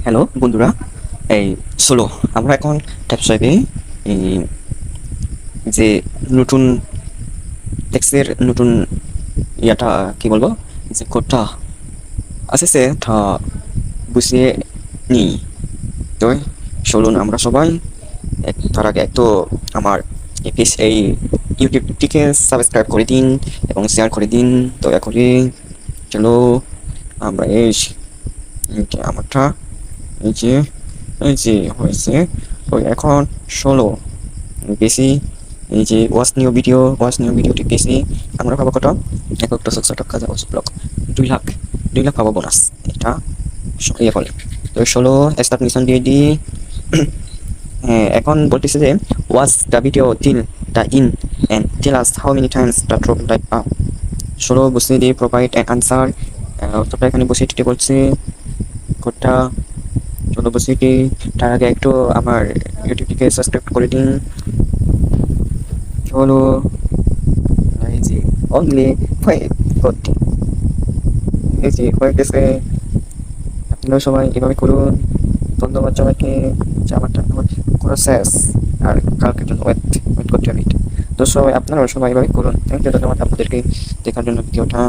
Hello বন্ধুরা, এই চলো আমরা এখন ট্যাপসাইপে এই যে নতুন টেক্সের নতুন ইয়াটা কি বলবো, যে কোডটা আছে তা বুঝিয়ে নিই। তো চলুন আমরা সবাই তার আগে একটু আমার এই ইউটিউবটিকে সাবস্ক্রাইব করে দিন এবং শেয়ার করে দিন দয়া করে। চলো আমরা আমারটা এই যে হয়েছে। ওই এখন ষোলো বেশি এই যে ওয়াচ নিউ ভিডিওটি বেশি আমরা পাবো কত, এক একটা 600 টাকা যাবো ব্লক 2 লাখ, 2 লাখ পাবো বোনাস। এটা ইয়ে ফলে তো 16 স্টার্ট মিশন দিয়ে দিই। হ্যাঁ, এখন বলতেছে যে watch the video till the end and tell us how many times the drop like up. 16 বসে দিয়ে প্রোভাইড অ্যান আনসার। তারপরে এখানে বসে এটি বলছে কোডটা। চলো বসে কি তার আগে একটু আমার ইউটিউবটিকে সাবস্ক্রাইব করে দিন। চলো এই যে অনলি হয়ে করতে এই যে হয়ে গেছে। আপনারা সবাই এভাবে করুন। ধন্যবাদ সবাইকে যে আমারটা করা শেষ, আর কালকের জন্য ওয়েট করতে হবে। তো সবাই আপনারাও সবাই এভাবে করুন। থ্যাংক ইউ, ধন্যবাদ আপনাদেরকে দেখার জন্য ভিডিওটা।